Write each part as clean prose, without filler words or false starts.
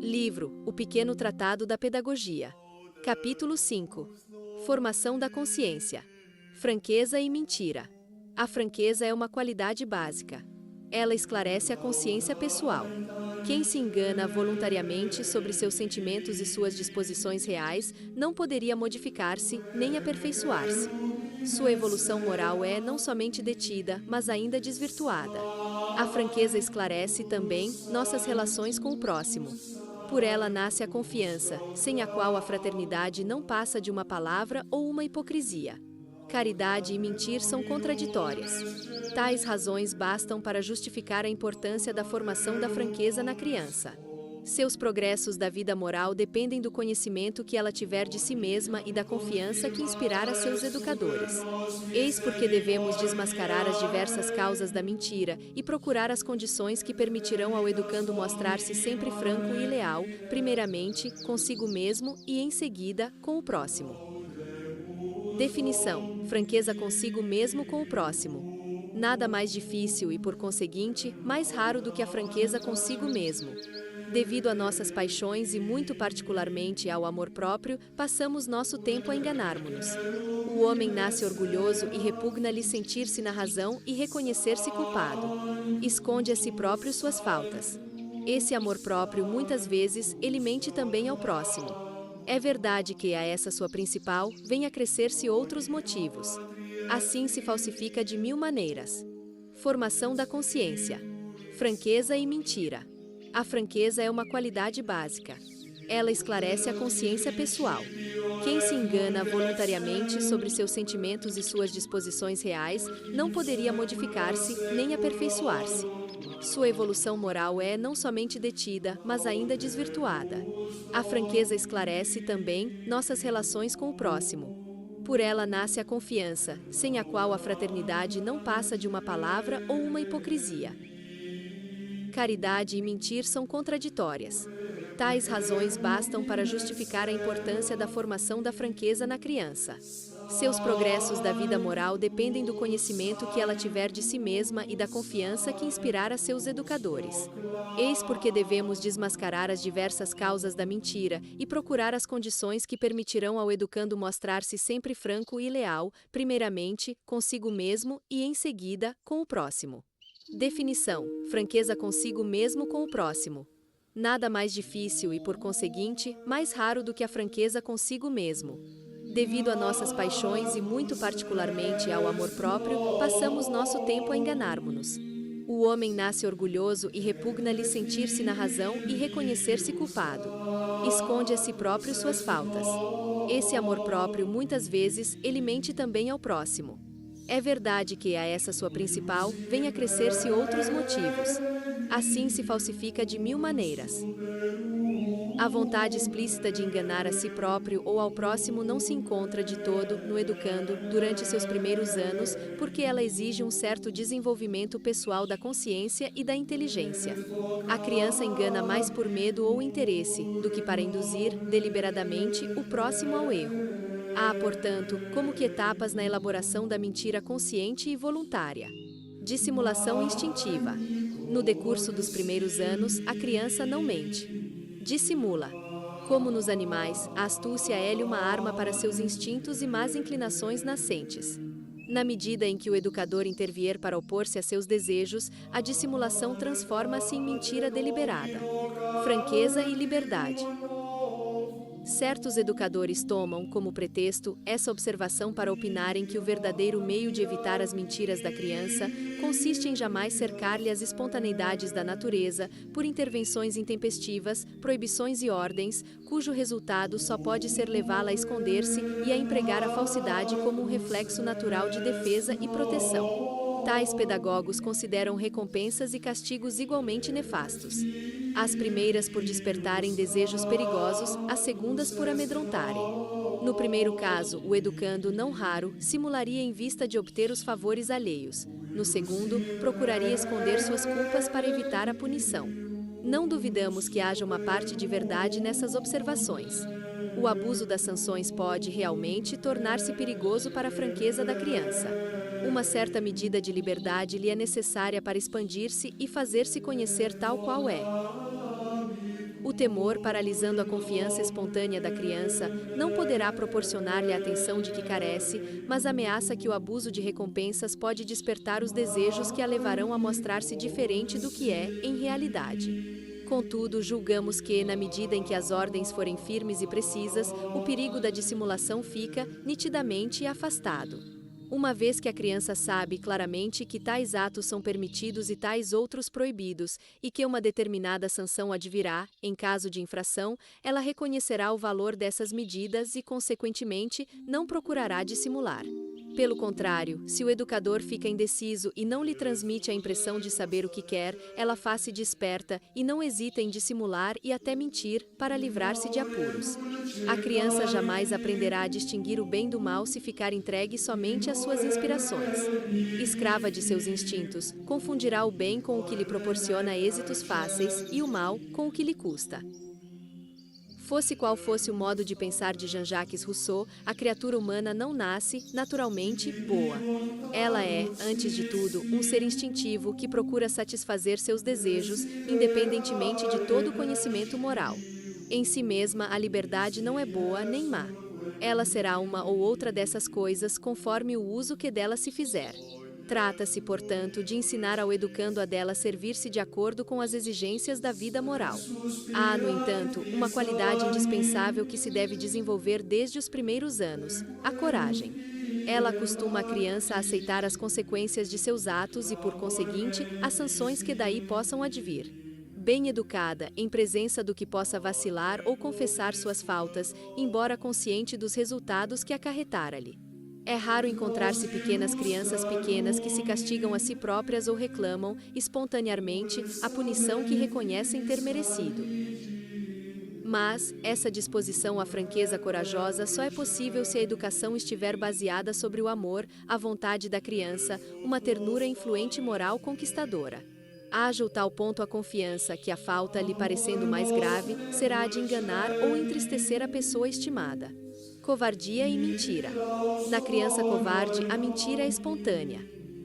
Livro: O Pequeno Tratado da Pedagogia. Capítulo 5. Formação da consciência. Franqueza e mentira. A franqueza é uma qualidade básica. Ela esclarece a consciência pessoal. Quem se engana voluntariamente sobre seus sentimentos e suas disposições reais não poderia modificar-se nem aperfeiçoar-se. Sua evolução moral é não somente detida, mas ainda desvirtuada. A franqueza esclarece também nossas relações com o próximo. Por ela nasce a confiança, sem a qual a fraternidade não passa de uma palavra ou uma hipocrisia. Caridade e mentir são contraditórias. Tais razões bastam para justificar a importância da formação da franqueza na criança. Seus progressos da vida moral dependem do conhecimento que ela tiver de si mesma e da confiança que inspirar a seus educadores. Eis porque devemos desmascarar as diversas causas da mentira e procurar as condições que permitirão ao educando mostrar-se sempre franco e leal, primeiramente, consigo mesmo e, em seguida, com o próximo. Definição: franqueza consigo mesmo com o próximo. Nada mais difícil e, por conseguinte, mais raro do que a franqueza consigo mesmo. Devido a nossas paixões e muito particularmente ao amor próprio, passamos nosso tempo a enganarmos-nos. O homem nasce orgulhoso e repugna-lhe sentir-se na razão e reconhecer-se culpado. Esconde a si próprio suas faltas. Esse amor próprio, muitas vezes, ele mente também ao próximo. É verdade que a essa sua principal vem acrescer-se outros motivos. Assim se falsifica de mil maneiras. Formação da consciência. Franqueza e mentira. A franqueza é uma qualidade básica. Ela esclarece a consciência pessoal. Quem se engana voluntariamente sobre seus sentimentos e suas disposições reais não poderia modificar-se nem aperfeiçoar-se. Sua evolução moral é não somente detida, mas ainda desvirtuada. A franqueza esclarece também nossas relações com o próximo. Por ela nasce a confiança, sem a qual a fraternidade não passa de uma palavra ou uma hipocrisia. Caridade e mentir são contraditórias. Tais razões bastam para justificar a importância da formação da franqueza na criança. Seus progressos da vida moral dependem do conhecimento que ela tiver de si mesma e da confiança que inspirar a seus educadores. Eis porque devemos desmascarar as diversas causas da mentira e procurar as condições que permitirão ao educando mostrar-se sempre franco e leal, primeiramente, consigo mesmo e, em seguida, com o próximo. Definição: franqueza consigo mesmo com o próximo. Nada mais difícil e, por conseguinte, mais raro do que a franqueza consigo mesmo. Devido a nossas paixões e muito particularmente ao amor próprio, passamos nosso tempo a enganarmos-nos. O homem nasce orgulhoso e repugna-lhe sentir-se na razão e reconhecer-se culpado. Esconde a si próprio suas faltas. Esse amor próprio, muitas vezes, ele mente também ao próximo. É verdade que a essa sua principal vem acrescer-se outros motivos. Assim se falsifica de mil maneiras. A vontade explícita de enganar a si próprio ou ao próximo não se encontra de todo no educando durante seus primeiros anos, porque ela exige um certo desenvolvimento pessoal da consciência e da inteligência. A criança engana mais por medo ou interesse do que para induzir, deliberadamente, o próximo ao erro. Há, portanto, como que etapas na elaboração da mentira consciente e voluntária. Dissimulação instintiva. No decurso dos primeiros anos, a criança não mente. Dissimula. Como nos animais, a astúcia é-lhe uma arma para seus instintos e más inclinações nascentes. Na medida em que o educador intervier para opor-se a seus desejos, a dissimulação transforma-se em mentira deliberada. Franqueza e liberdade. Certos educadores tomam, como pretexto, essa observação para opinarem que o verdadeiro meio de evitar as mentiras da criança consiste em jamais cercar-lhe as espontaneidades da natureza por intervenções intempestivas, proibições e ordens, cujo resultado só pode ser levá-la a esconder-se e a empregar a falsidade como um reflexo natural de defesa e proteção. Tais pedagogos consideram recompensas e castigos igualmente nefastos. As primeiras por despertarem desejos perigosos, as segundas por amedrontarem. No primeiro caso, o educando, não raro, simularia em vista de obter os favores alheios. No segundo, procuraria esconder suas culpas para evitar a punição. Não duvidamos que haja uma parte de verdade nessas observações. O abuso das sanções pode, realmente, tornar-se perigoso para a franqueza da criança. Uma certa medida de liberdade lhe é necessária para expandir-se e fazer-se conhecer tal qual é. O temor, paralisando a confiança espontânea da criança, não poderá proporcionar-lhe a atenção de que carece, mas ameaça que o abuso de recompensas pode despertar os desejos que a levarão a mostrar-se diferente do que é, em realidade. Contudo, julgamos que, na medida em que as ordens forem firmes e precisas, o perigo da dissimulação fica, nitidamente, afastado. Uma vez que a criança sabe claramente que tais atos são permitidos e tais outros proibidos, e que uma determinada sanção advirá, em caso de infração, ela reconhecerá o valor dessas medidas e, consequentemente, não procurará dissimular. Pelo contrário, se o educador fica indeciso e não lhe transmite a impressão de saber o que quer, ela faz-se desperta e não hesita em dissimular e até mentir para livrar-se de apuros. A criança jamais aprenderá a distinguir o bem do mal se ficar entregue somente às suas inspirações. Escrava de seus instintos, confundirá o bem com o que lhe proporciona êxitos fáceis e o mal com o que lhe custa. Fosse qual fosse o modo de pensar de Jean-Jacques Rousseau, a criatura humana não nasce, naturalmente, boa. Ela é, antes de tudo, um ser instintivo que procura satisfazer seus desejos, independentemente de todo conhecimento moral. Em si mesma, a liberdade não é boa nem má. Ela será uma ou outra dessas coisas conforme o uso que dela se fizer. Trata-se, portanto, de ensinar ao educando a dela servir-se de acordo com as exigências da vida moral. Há, no entanto, uma qualidade indispensável que se deve desenvolver desde os primeiros anos: a coragem. Ela acostuma a criança a aceitar as consequências de seus atos e, por conseguinte, as sanções que daí possam advir. Bem educada, em presença do que possa vacilar ou confessar suas faltas, embora consciente dos resultados que acarretara-lhe. É raro encontrar-se pequenas crianças pequenas que se castigam a si próprias ou reclamam, espontaneamente, a punição que reconhecem ter merecido. Mas, essa disposição à franqueza corajosa só é possível se a educação estiver baseada sobre o amor, a vontade da criança, uma ternura influente moral conquistadora. Haja o tal ponto a confiança que a falta, lhe parecendo mais grave, será a de enganar ou entristecer a pessoa estimada. Covardia e mentira. Na criança covarde, a mentira é espontânea.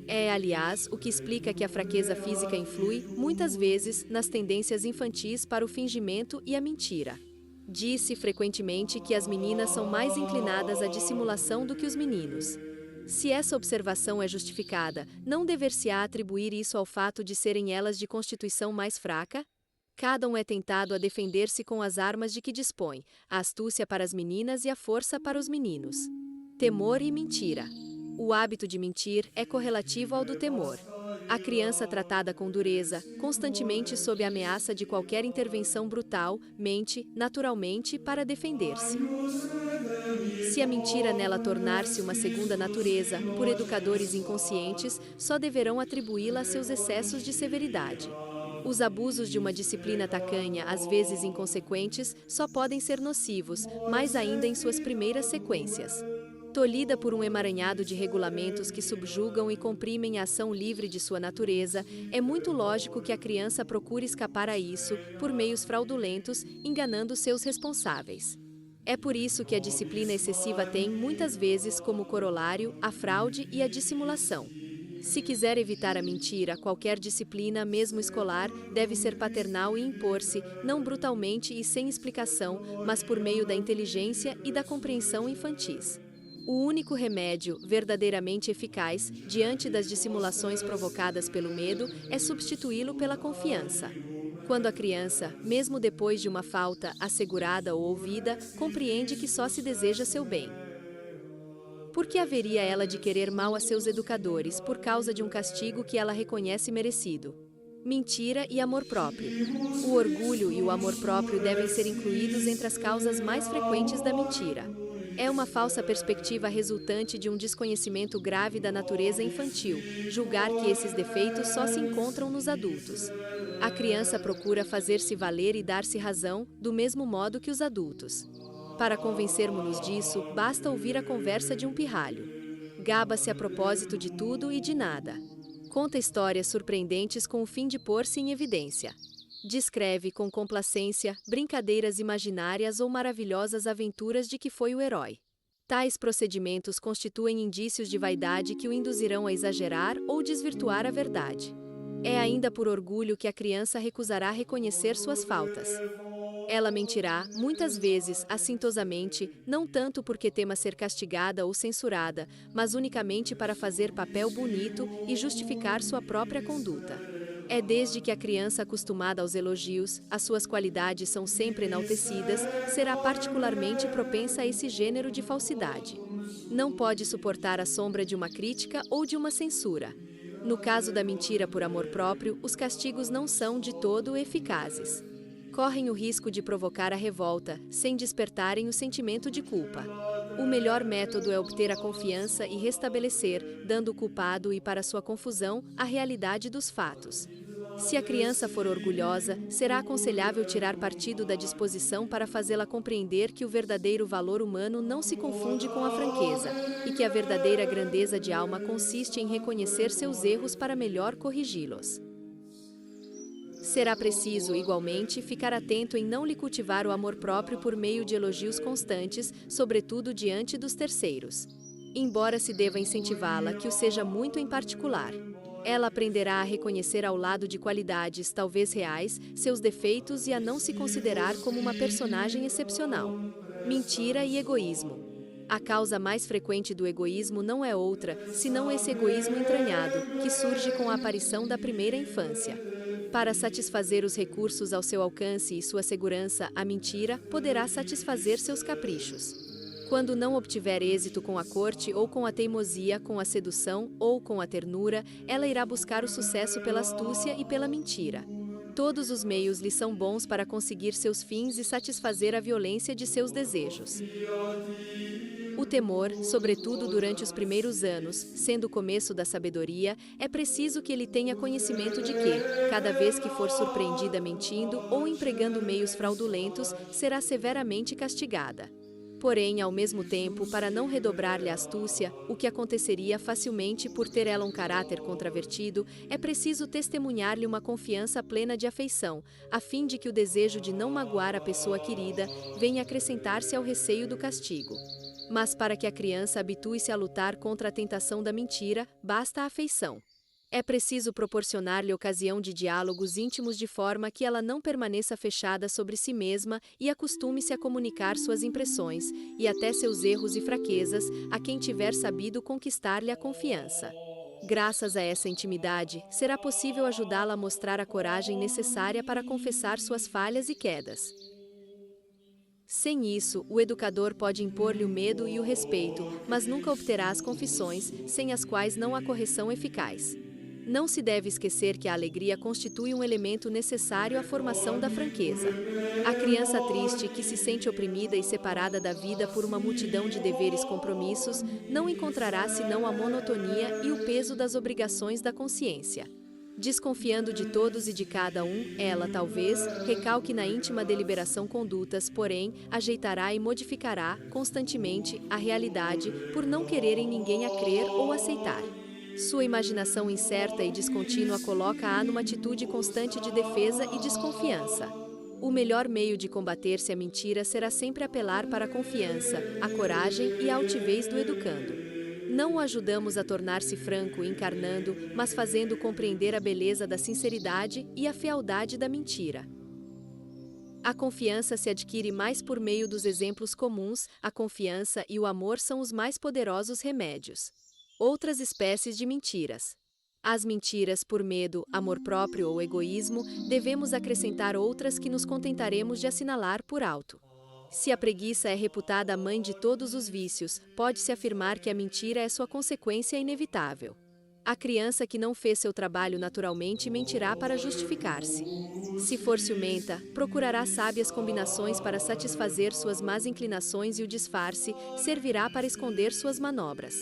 É, aliás, o que explica que a fraqueza física influi, muitas vezes, nas tendências infantis para o fingimento e a mentira. Diz-se frequentemente que as meninas são mais inclinadas à dissimulação do que os meninos. Se essa observação é justificada, não dever-se-á atribuir isso ao fato de serem elas de constituição mais fraca? Cada um é tentado a defender-se com as armas de que dispõe, a astúcia para as meninas e a força para os meninos. Temor e mentira. O hábito de mentir é correlativo ao do temor. A criança tratada com dureza, constantemente sob a ameaça de qualquer intervenção brutal, mente, naturalmente, para defender-se. Se a mentira nela tornar-se uma segunda natureza, por educadores inconscientes, só deverão atribuí-la a seus excessos de severidade. Os abusos de uma disciplina tacanha, às vezes inconsequentes, só podem ser nocivos, mais ainda em suas primeiras sequências. Tolhida por um emaranhado de regulamentos que subjugam e comprimem a ação livre de sua natureza, é muito lógico que a criança procure escapar a isso, por meios fraudulentos, enganando seus responsáveis. É por isso que a disciplina excessiva tem, muitas vezes, como corolário, a fraude e a dissimulação. Se quiser evitar a mentira, qualquer disciplina, mesmo escolar, deve ser paternal e impor-se, não brutalmente e sem explicação, mas por meio da inteligência e da compreensão infantis. O único remédio, verdadeiramente eficaz, diante das dissimulações provocadas pelo medo, é substituí-lo pela confiança. Quando a criança, mesmo depois de uma falta, assegurada ou ouvida, compreende que só se deseja seu bem. Por que haveria ela de querer mal a seus educadores por causa de um castigo que ela reconhece merecido? Mentira e amor próprio. O orgulho e o amor próprio devem ser incluídos entre as causas mais frequentes da mentira. É uma falsa perspectiva resultante de um desconhecimento grave da natureza infantil, julgar que esses defeitos só se encontram nos adultos. A criança procura fazer-se valer e dar-se razão, do mesmo modo que os adultos. Para convencermos-nos disso, basta ouvir a conversa de um pirralho. Gaba-se a propósito de tudo e de nada. Conta histórias surpreendentes com o fim de pôr-se em evidência. Descreve com complacência brincadeiras imaginárias ou maravilhosas aventuras de que foi o herói. Tais procedimentos constituem indícios de vaidade que o induzirão a exagerar ou desvirtuar a verdade. É ainda por orgulho que a criança recusará reconhecer suas faltas. Ela mentirá, muitas vezes, assintosamente, não tanto porque tema ser castigada ou censurada, mas unicamente para fazer papel bonito e justificar sua própria conduta. É desde que a criança acostumada aos elogios, as suas qualidades são sempre enaltecidas, será particularmente propensa a esse gênero de falsidade. Não pode suportar a sombra de uma crítica ou de uma censura. No caso da mentira por amor próprio, os castigos não são de todo eficazes. Correm o risco de provocar a revolta, sem despertarem o sentimento de culpa. O melhor método é obter a confiança e restabelecer, dando o culpado e para sua confusão, a realidade dos fatos. Se a criança for orgulhosa, será aconselhável tirar partido da disposição para fazê-la compreender que o verdadeiro valor humano não se confunde com a franqueza, e que a verdadeira grandeza de alma consiste em reconhecer seus erros para melhor corrigi-los. Será preciso, igualmente, ficar atento em não lhe cultivar o amor próprio por meio de elogios constantes, sobretudo diante dos terceiros. Embora se deva incentivá-la que o seja muito em particular. Ela aprenderá a reconhecer ao lado de qualidades, talvez reais, seus defeitos e a não se considerar como uma personagem excepcional. Mentira e egoísmo. A causa mais frequente do egoísmo não é outra, senão esse egoísmo entranhado, que surge com a aparição da primeira infância. Para satisfazer os recursos ao seu alcance e sua segurança, a mentira poderá satisfazer seus caprichos. Quando não obtiver êxito com a corte ou com a teimosia, com a sedução ou com a ternura, ela irá buscar o sucesso pela astúcia e pela mentira. Todos os meios lhe são bons para conseguir seus fins e satisfazer a violência de seus desejos. O temor, sobretudo durante os primeiros anos, sendo o começo da sabedoria, é preciso que ele tenha conhecimento de que, cada vez que for surpreendida mentindo ou empregando meios fraudulentos, será severamente castigada. Porém, ao mesmo tempo, para não redobrar-lhe a astúcia, o que aconteceria facilmente por ter ela um caráter contravertido, é preciso testemunhar-lhe uma confiança plena de afeição, a fim de que o desejo de não magoar a pessoa querida venha acrescentar-se ao receio do castigo. Mas para que a criança habitue-se a lutar contra a tentação da mentira, basta a afeição. É preciso proporcionar-lhe ocasião de diálogos íntimos de forma que ela não permaneça fechada sobre si mesma e acostume-se a comunicar suas impressões, e até seus erros e fraquezas, a quem tiver sabido conquistar-lhe a confiança. Graças a essa intimidade, será possível ajudá-la a mostrar a coragem necessária para confessar suas falhas e quedas. Sem isso, o educador pode impor-lhe o medo e o respeito, mas nunca obterá as confissões, sem as quais não há correção eficaz. Não se deve esquecer que a alegria constitui um elemento necessário à formação da franqueza. A criança triste, que se sente oprimida e separada da vida por uma multidão de deveres e compromissos, não encontrará senão a monotonia e o peso das obrigações da consciência. Desconfiando de todos e de cada um, ela, talvez, recalque na íntima deliberação condutas, porém, ajeitará e modificará, constantemente, a realidade, por não querer em ninguém a crer ou aceitar. Sua imaginação incerta e descontínua coloca-a numa atitude constante de defesa e desconfiança. O melhor meio de combater-se a mentira será sempre apelar para a confiança, a coragem e a altivez do educando. Não o ajudamos a tornar-se franco encarnando, mas fazendo compreender a beleza da sinceridade e a fealdade da mentira. A confiança se adquire mais por meio dos exemplos comuns, a confiança e o amor são os mais poderosos remédios. Outras espécies de mentiras. Às mentiras por medo, amor próprio ou egoísmo, devemos acrescentar outras que nos contentaremos de assinalar por alto. Se a preguiça é reputada a mãe de todos os vícios, pode-se afirmar que a mentira é sua consequência inevitável. A criança que não fez seu trabalho naturalmente mentirá para justificar-se. Se for ciumenta, procurará sábias combinações para satisfazer suas más inclinações e o disfarce servirá para esconder suas manobras.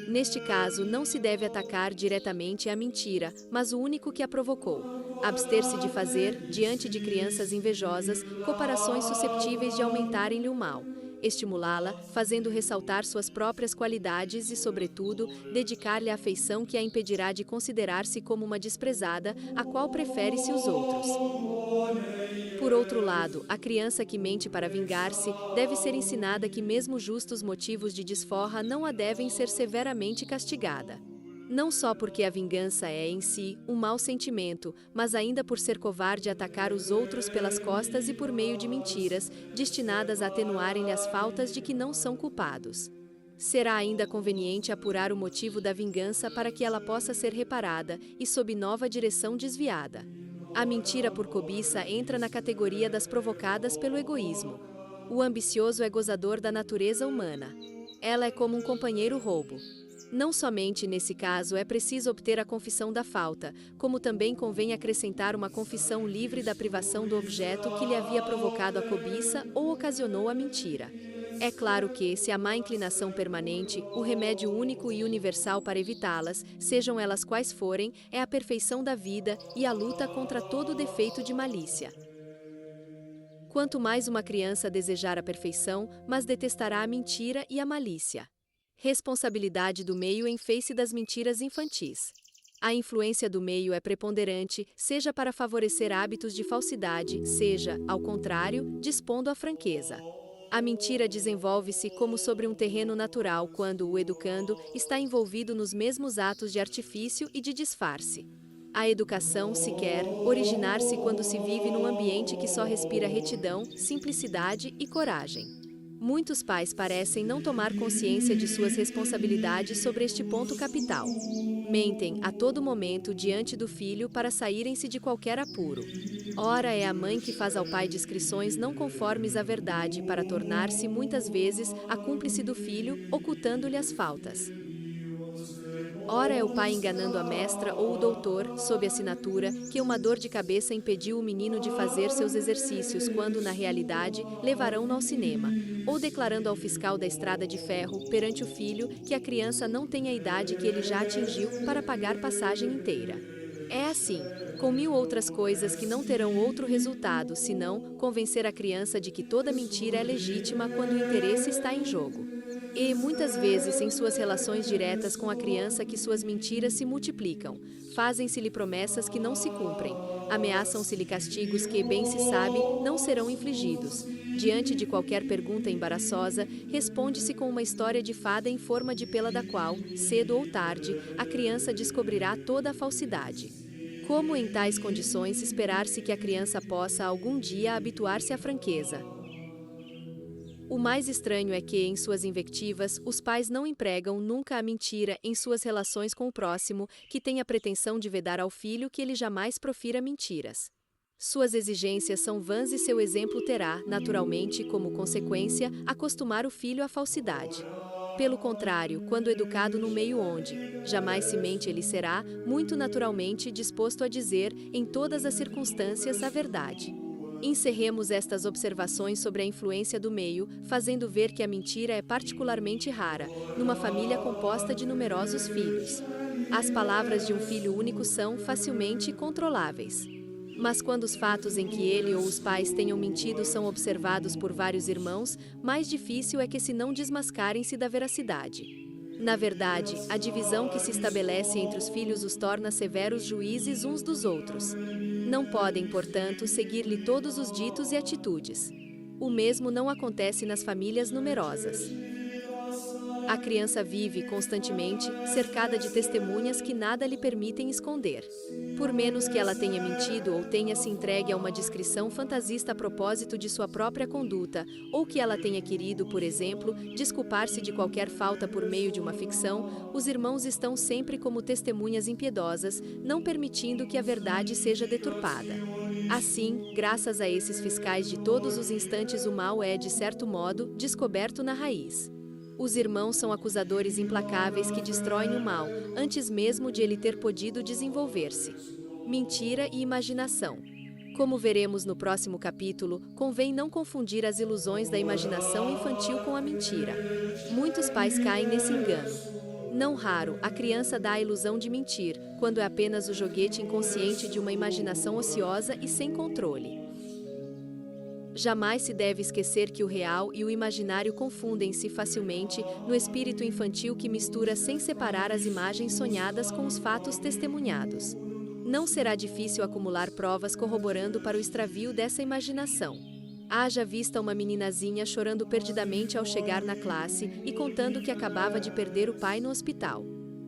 Neste caso, não se deve atacar diretamente a mentira, mas o único que a provocou. Abster-se de fazer, diante de crianças invejosas, comparações susceptíveis de aumentarem-lhe o mal. Estimulá-la, fazendo ressaltar suas próprias qualidades e, sobretudo, dedicar-lhe a afeição que a impedirá de considerar-se como uma desprezada, a qual prefere-se os outros. Por outro lado, a criança que mente para vingar-se deve ser ensinada que mesmo justos motivos de desforra não a devem ser severamente castigada. Não só porque a vingança é, em si, um mau sentimento, mas ainda por ser covarde atacar os outros pelas costas e por meio de mentiras, destinadas a atenuarem-lhe as faltas de que não são culpados. Será ainda conveniente apurar o motivo da vingança para que ela possa ser reparada e sob nova direção desviada. A mentira por cobiça entra na categoria das provocadas pelo egoísmo. O ambicioso é gozador da natureza humana. Ela é como um companheiro roubo. Não somente nesse caso é preciso obter a confissão da falta, como também convém acrescentar uma confissão livre da privação do objeto que lhe havia provocado a cobiça ou ocasionou a mentira. É claro que, se a má inclinação permanente, o remédio único e universal para evitá-las, sejam elas quais forem, é a perfeição da vida e a luta contra todo defeito de malícia. Quanto mais uma criança desejar a perfeição, mas detestará a mentira e a malícia. Responsabilidade do meio em face das mentiras infantis. A influência do meio é preponderante, seja para favorecer hábitos de falsidade, seja, ao contrário, dispondo à franqueza. A mentira desenvolve-se como sobre um terreno natural quando o educando está envolvido nos mesmos atos de artifício e de disfarce. A educação, se quer, originar-se quando se vive num ambiente que só respira retidão, simplicidade e coragem. Muitos pais parecem não tomar consciência de suas responsabilidades sobre este ponto capital. Mentem a todo momento diante do filho para saírem-se de qualquer apuro. Ora é a mãe que faz ao pai descrições não conformes à verdade para tornar-se, muitas vezes, a cúmplice do filho, ocultando-lhe as faltas. Ora é o pai enganando a mestra ou o doutor, sob assinatura, que uma dor de cabeça impediu o menino de fazer seus exercícios quando, na realidade, levarão-no ao cinema, ou declarando ao fiscal da estrada de ferro, perante o filho, que a criança não tem a idade que ele já atingiu para pagar passagem inteira. É assim, com mil outras coisas que não terão outro resultado senão convencer a criança de que toda mentira é legítima quando o interesse está em jogo. E, muitas vezes, em suas relações diretas com a criança que suas mentiras se multiplicam, fazem-se-lhe promessas que não se cumprem, ameaçam-se-lhe castigos que, bem se sabe, não serão infligidos. Diante de qualquer pergunta embaraçosa, responde-se com uma história de fada em forma de pela da qual, cedo ou tarde, a criança descobrirá toda a falsidade. Como em tais condições esperar-se que a criança possa algum dia habituar-se à franqueza? O mais estranho é que, em suas invectivas, os pais não empregam nunca a mentira em suas relações com o próximo, que tem a pretensão de vedar ao filho que ele jamais profira mentiras. Suas exigências são vãs e seu exemplo terá, naturalmente, como consequência, acostumar o filho à falsidade. Pelo contrário, quando educado no meio onde jamais se mente, ele será, muito naturalmente, disposto a dizer, em todas as circunstâncias, a verdade. Encerremos estas observações sobre a influência do meio, fazendo ver que a mentira é particularmente rara, numa família composta de numerosos filhos. As palavras de um filho único são facilmente controláveis. Mas quando os fatos em que ele ou os pais tenham mentido são observados por vários irmãos, mais difícil é que se não desmascarem-se da veracidade. Na verdade, a divisão que se estabelece entre os filhos os torna severos juízes uns dos outros. Não podem, portanto, seguir-lhe todos os ditos e atitudes. O mesmo não acontece nas famílias numerosas. A criança vive constantemente, cercada de testemunhas que nada lhe permitem esconder. Por menos que ela tenha mentido ou tenha se entregue a uma descrição fantasista a propósito de sua própria conduta, ou que ela tenha querido, por exemplo, desculpar-se de qualquer falta por meio de uma ficção, os irmãos estão sempre como testemunhas impiedosas, não permitindo que a verdade seja deturpada. Assim, graças a esses fiscais de todos os instantes, o mal é, de certo modo, descoberto na raiz. Os irmãos são acusadores implacáveis que destroem o mal, antes mesmo de ele ter podido desenvolver-se. Mentira e imaginação. Como veremos no próximo capítulo, convém não confundir as ilusões da imaginação infantil com a mentira. Muitos pais caem nesse engano. Não raro, a criança dá a ilusão de mentir, quando é apenas o joguete inconsciente de uma imaginação ociosa e sem controle. Jamais se deve esquecer que o real e o imaginário confundem-se facilmente no espírito infantil que mistura sem separar as imagens sonhadas com os fatos testemunhados. Não será difícil acumular provas corroborando para o extravio dessa imaginação. Haja vista uma meninazinha chorando perdidamente ao chegar na classe e contando que acabava de perder o pai no hospital.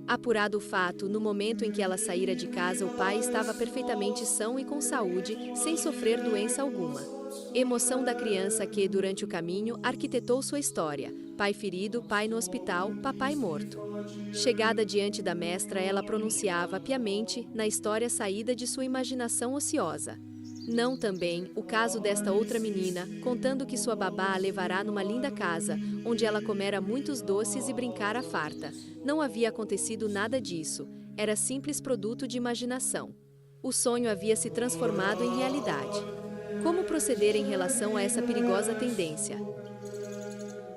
Apurado o fato, no momento em que ela saíra de casa, o pai estava perfeitamente são e com saúde, sem sofrer doença alguma. Emoção da criança que, durante o caminho, arquitetou sua história. Pai ferido, pai no hospital, papai morto. Chegada diante da mestra, ela pronunciava piamente, na história saída de sua imaginação ociosa. Não também o caso desta outra menina, contando que sua babá a levará numa linda casa, onde ela comera muitos doces e brincara farta. Não havia acontecido nada disso, era simples produto de imaginação. O sonho havia se transformado em realidade. Como proceder em relação a essa perigosa tendência?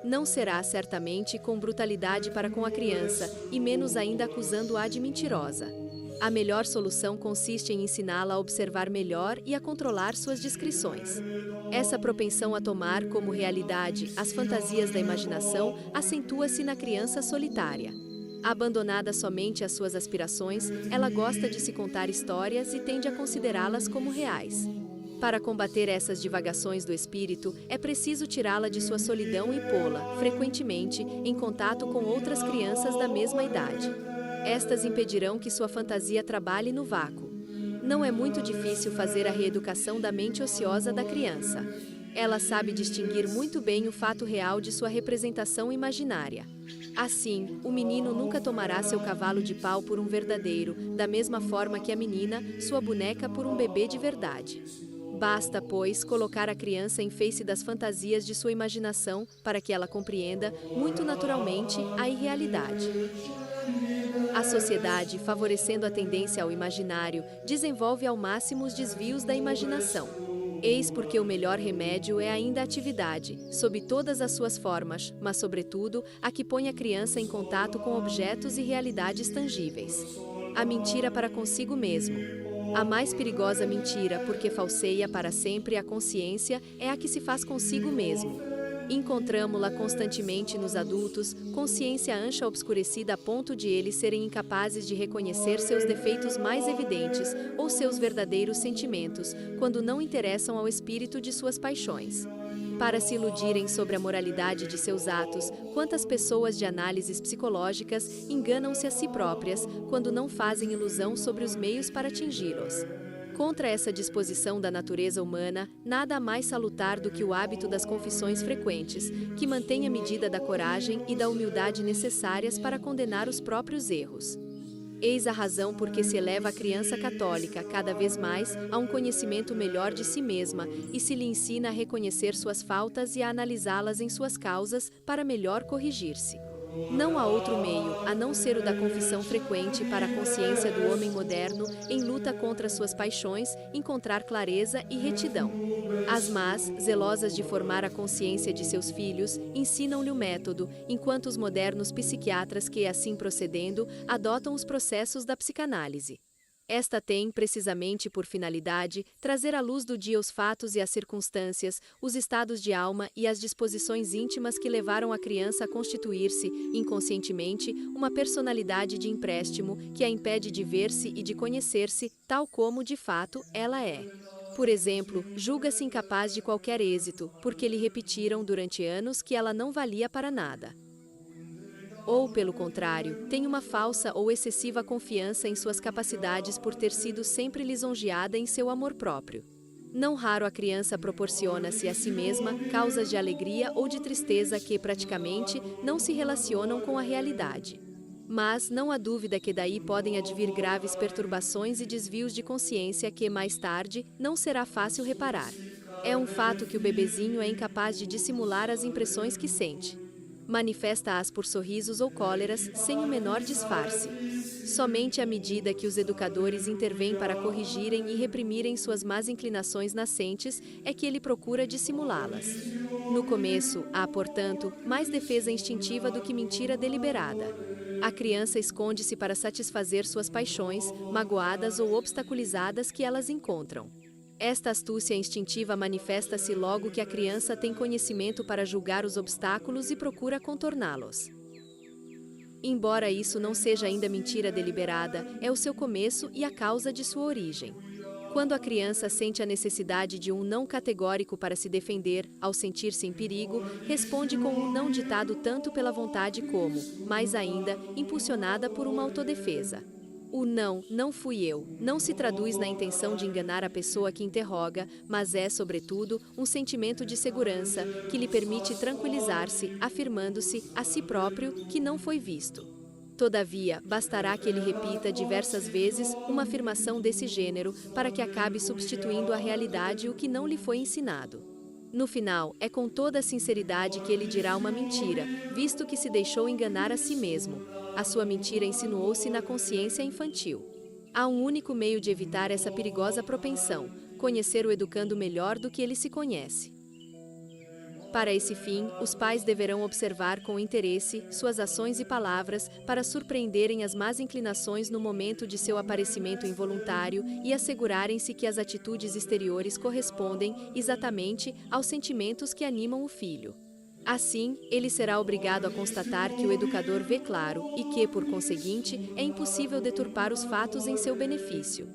Não será certamente com brutalidade para com a criança, e menos ainda acusando-a de mentirosa. A melhor solução consiste em ensiná-la a observar melhor e a controlar suas discrições. Essa propensão a tomar como realidade as fantasias da imaginação acentua-se na criança solitária. Abandonada somente às suas aspirações, ela gosta de se contar histórias e tende a considerá-las como reais. Para combater essas divagações do espírito, é preciso tirá-la de sua solidão e pô-la, frequentemente, em contato com outras crianças da mesma idade. Estas impedirão que sua fantasia trabalhe no vácuo. Não é muito difícil fazer a reeducação da mente ociosa da criança. Ela sabe distinguir muito bem o fato real de sua representação imaginária. Assim, o menino nunca tomará seu cavalo de pau por um verdadeiro, da mesma forma que a menina, sua boneca por um bebê de verdade. Basta, pois, colocar a criança em face das fantasias de sua imaginação para que ela compreenda, muito naturalmente, a irrealidade. A sociedade, favorecendo a tendência ao imaginário, desenvolve ao máximo os desvios da imaginação. Eis porque o melhor remédio é ainda a atividade, sob todas as suas formas, mas sobretudo, a que põe a criança em contato com objetos e realidades tangíveis. A mentira para consigo mesmo. A mais perigosa mentira, porque falseia para sempre a consciência, é a que se faz consigo mesmo. Encontramo-la constantemente nos adultos, consciência ancha obscurecida a ponto de eles serem incapazes de reconhecer seus defeitos mais evidentes ou seus verdadeiros sentimentos, quando não interessam ao espírito de suas paixões. Para se iludirem sobre a moralidade de seus atos, quantas pessoas de análises psicológicas enganam-se a si próprias, quando não fazem ilusão sobre os meios para atingi-los. Contra essa disposição da natureza humana, nada há mais salutar do que o hábito das confissões frequentes, que mantém a medida da coragem e da humildade necessárias para condenar os próprios erros. Eis a razão por que se eleva a criança católica, cada vez mais, a um conhecimento melhor de si mesma, e se lhe ensina a reconhecer suas faltas e a analisá-las em suas causas, para melhor corrigir-se. Não há outro meio, a não ser o da confissão frequente para a consciência do homem moderno, em luta contra suas paixões, encontrar clareza e retidão. As más, zelosas de formar a consciência de seus filhos, ensinam-lhe o método, enquanto os modernos psiquiatras que, assim procedendo, adotam os processos da psicanálise. Esta tem, precisamente por finalidade, trazer à luz do dia os fatos e as circunstâncias, os estados de alma e as disposições íntimas que levaram a criança a constituir-se, inconscientemente, uma personalidade de empréstimo que a impede de ver-se e de conhecer-se, tal como, de fato, ela é. Por exemplo, julga-se incapaz de qualquer êxito, porque lhe repetiram durante anos que ela não valia para nada. Ou, pelo contrário, tem uma falsa ou excessiva confiança em suas capacidades por ter sido sempre lisonjeada em seu amor próprio. Não raro a criança proporciona-se a si mesma causas de alegria ou de tristeza que, praticamente, não se relacionam com a realidade. Mas não há dúvida que daí podem advir graves perturbações e desvios de consciência que, mais tarde, não será fácil reparar. É um fato que o bebezinho é incapaz de dissimular as impressões que sente. Manifesta-as por sorrisos ou cóleras, sem o menor disfarce. Somente à medida que os educadores intervêm para corrigirem e reprimirem suas más inclinações nascentes, é que ele procura dissimulá-las. No começo, há, portanto, mais defesa instintiva do que mentira deliberada. A criança esconde-se para satisfazer suas paixões, magoadas ou obstaculizadas que elas encontram. Esta astúcia instintiva manifesta-se logo que a criança tem conhecimento para julgar os obstáculos e procura contorná-los. Embora isso não seja ainda mentira deliberada, é o seu começo e a causa de sua origem. Quando a criança sente a necessidade de um não categórico para se defender, ao sentir-se em perigo, responde com um não ditado tanto pela vontade como, mais ainda, impulsionada por uma autodefesa. O não fui eu, não se traduz na intenção de enganar a pessoa que interroga, mas é, sobretudo, um sentimento de segurança que lhe permite tranquilizar-se, afirmando-se a si próprio que não foi visto. Todavia, bastará que ele repita diversas vezes uma afirmação desse gênero para que acabe substituindo à realidade o que não lhe foi ensinado. No final, é com toda a sinceridade que ele dirá uma mentira, visto que se deixou enganar a si mesmo. A sua mentira insinuou-se na consciência infantil. Há um único meio de evitar essa perigosa propensão: conhecer o educando melhor do que ele se conhece. Para esse fim, os pais deverão observar com interesse suas ações e palavras para surpreenderem as más inclinações no momento de seu aparecimento involuntário e assegurarem-se que as atitudes exteriores correspondem exatamente aos sentimentos que animam o filho. Assim, ele será obrigado a constatar que o educador vê claro e que, por conseguinte, é impossível deturpar os fatos em seu benefício.